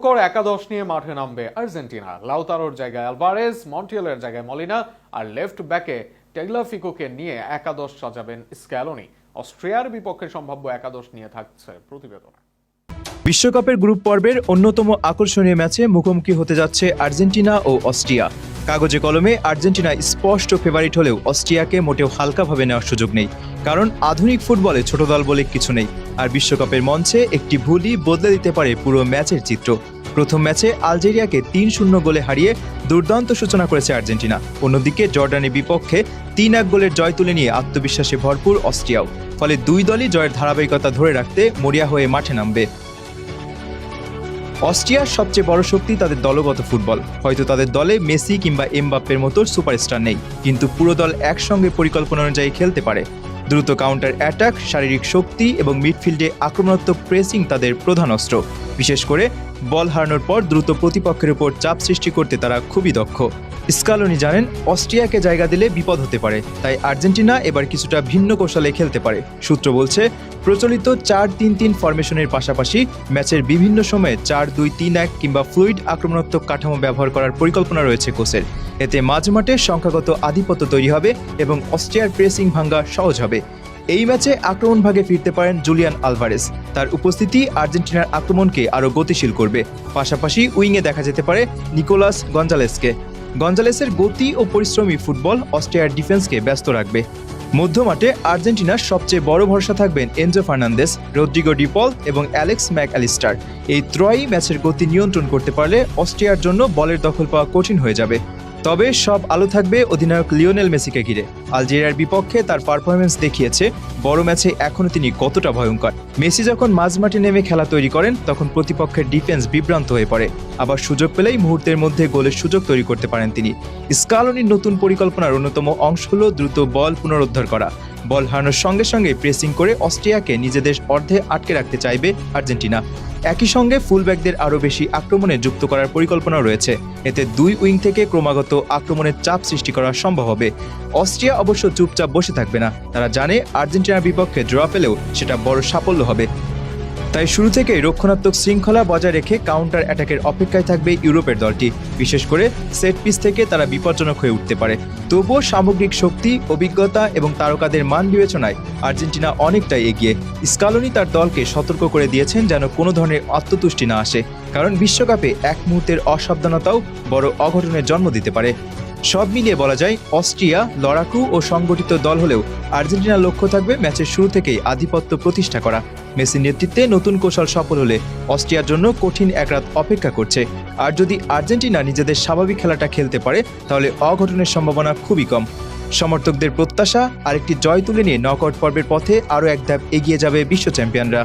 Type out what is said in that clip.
একাদশ নিয়ে মাঠে নামবে আর্জেন্টিনা। লাউতারোর জায়গায় আলভারেজ, মন্টিয়েলের জায়গায় মলিনা আর লেফট ব্যাকে টেগলাফিকোকে নিয়ে একাদশ সাজাবেন স্ক্যালোনি। অস্ট্রিয়ার বিপক্ষে সম্ভাব্য একাদশ নিয়ে থাকছে প্রতিবেদনে। বিশ্বকাপের গ্রুপ পর্বের অন্যতম আকর্ষণীয় ম্যাচে মুখোমুখি হতে যাচ্ছে আর্জেন্টিনা ও অস্ট্রিয়া। কাগজে কলমে আর্জেন্টিনা স্পষ্ট ফেভারিট হলেও অস্ট্রিয়াকে মোটেও হালকাভাবে নেওয়ার সুযোগ নেই, কারণ আধুনিক ফুটবলে ছোট দল বলে কিছু নেই। আর বিশ্বকাপের মঞ্চে একটি ভুলই বদলে দিতে পারে পুরো ম্যাচের চিত্র। প্রথম ম্যাচে আলজেরিয়াকে ৩-০ গোলে হারিয়ে দুর্দান্ত সূচনা করেছে আর্জেন্টিনা। অন্যদিকে জর্ডানের বিপক্ষে ৩-১ গোলের জয় তুলে নিয়ে আত্মবিশ্বাসে ভরপুর অস্ট্রিয়াও। ফলে দুই দলই জয়ের ধারাবাহিকতা ধরে রাখতে মরিয়া হয়ে মাঠে নামবে। অস্ট্রিয়ার সবচেয়ে বড় শক্তি তাদের দলগত ফুটবল। হয়তো তাদের দলে মেসি কিংবা এমবাপ্পের মতো সুপারস্টার নেই, কিন্তু পুরো দল একসঙ্গে পরিকল্পনা অনুযায়ী খেলতে পারে। দ্রুত কাউন্টার অ্যাটাক, শারীরিক শক্তি এবং মিডফিল্ডে আক্রমণাত্মক প্রেসিং তাদের প্রধান অস্ত্র। বিশেষ করে বল হারানোর পর দ্রুত প্রতিপক্ষের উপর চাপ সৃষ্টি করতে তারা খুবই দক্ষ। স্কালোনি জানেন অস্ট্রিয়াকে জায়গা দিলে বিপদ হতে পারে, তাই আর্জেন্টিনা এবার কিছুটা ভিন্ন কৌশলে খেলতে পারে। সূত্র বলছে, প্রচলিত ৪-৩-৩ ফরমেশনের পাশাপাশি ম্যাচের বিভিন্ন সময়ে ৪-২-৩-১ কিংবা ফ্লুইড আক্রমণাত্মক কাঠামো ব্যবহার করার পরিকল্পনা রয়েছে কোচের। এতে মাঝমাঠে সংখ্যাগত আধিপত্য তৈরি হবে এবং অস্ট্রিয়ার প্রেসিং ভাঙ্গা সহজ হবে। এই ম্যাচে আক্রমণ ভাগে ফিরতে পারেন জুলিয়ান আলভারেজ। তার উপস্থিতি আর্জেন্টিনার আক্রমণকে আরও গতিশীল করবে। পাশাপাশি উইংয়ে দেখা যেতে পারে নিকোলাস গঞ্জালেসকে। গঞ্জালেসের গতি ও পরিশ্রমী ফুটবল অস্ট্রিয়ার ডিফেন্সকে ব্যস্ত রাখবে। মধ্যমাঠে আর্জেন্টিনার সবচেয়ে বড় ভরসা থাকবেন এনজো ফার্নান্দেস, রদ্রিগো ডি পল এবং অ্যালেক্স ম্যাকঅ্যালিস্টার। এই ত্রয়ই ম্যাচের গতি নিয়ন্ত্রণ করতে পারলে অস্ট্রিয়ার জন্য বলের দখল পাওয়া কঠিন হয়ে যাবে। তবে সব আলো থাকবে অধিনায়ক লিওনেল মেসিকে ঘিরে। আলজেরিয়ার বিপক্ষে তার পারফরমেন্স দেখিয়েছে বড় ম্যাচে এখনও তিনি কতটা ভয়ঙ্কর। মেসি যখন মাঝমাঠে নেমে খেলা তৈরি করেন তখন প্রতিপক্ষের ডিফেন্স বিভ্রান্ত হয়ে পড়ে। আবার সুযোগ পেলেই মুহূর্তের মধ্যে গোলের সুযোগ তৈরি করতে পারেন তিনি। স্কালোনির নতুন পরিকল্পনার অন্যতম অংশ হল দ্রুত বল পুনরুদ্ধার করা। বল হারানোর সঙ্গে সঙ্গে প্রেসিং করে অস্ট্রিয়াকে নিজেদের অর্ধে আটকে রাখতে চাইবে আর্জেন্টিনা। একই সঙ্গে ফুলব্যাকদের আরও বেশি আক্রমণে যুক্ত করার পরিকল্পনা রয়েছে। এতে দুই উইং থেকে ক্রমাগত আক্রমণের চাপ সৃষ্টি করা সম্ভব হবে। অস্ট্রিয়া অবশ্য চুপচাপ বসে থাকবে না। তারা জানে আর্জেন্টিনার বিপক্ষে ড্র পেলেও সেটা বড় সাফল্য হবে। তাই শুরু থেকেই রক্ষণাত্মক শৃঙ্খলা বজায় রেখে কাউন্টার অ্যাটাকের অপেক্ষায় থাকবে ইউরোপের দলটি। বিশেষ করে সেট পিস থেকে তারা বিপজ্জনক হয়ে উঠতে পারে। তবুও সামগ্রিক শক্তি, অভিজ্ঞতা এবং তারকাদের মান বিবেচনায় আর্জেন্টিনা অনেকটাই এগিয়ে। স্কালোনি তার দলকে সতর্ক করে দিয়েছেন যেন কোনো ধরনের আত্মতুষ্টি না আসে, কারণ বিশ্বকাপে এক মুহূর্তের অসাবধানতাও বড় অঘটনের জন্ম দিতে পারে। সব মিলিয়ে বলা যায় অস্ট্রিয়া লড়াকু ও সংগঠিত দল হলেও আর্জেন্টিনার লক্ষ্য থাকবে ম্যাচের শুরু থেকেই আধিপত্য প্রতিষ্ঠা করা। মেসির নেতৃত্বে নতুন কৌশল সফল হলে অস্ট্রিয়ার জন্য কঠিন এক রাত অপেক্ষা করছে। আর যদি আর্জেন্টিনা নিজেদের স্বাভাবিক খেলাটা খেলতে পারে তাহলে অঘটনের সম্ভাবনা খুবই কম। সমর্থকদের প্রত্যাশা আরেকটি জয় তুলে নিয়ে নকআউট পর্বের পথে আরও এক ধাপ এগিয়ে যাবে বিশ্ব চ্যাম্পিয়নরা।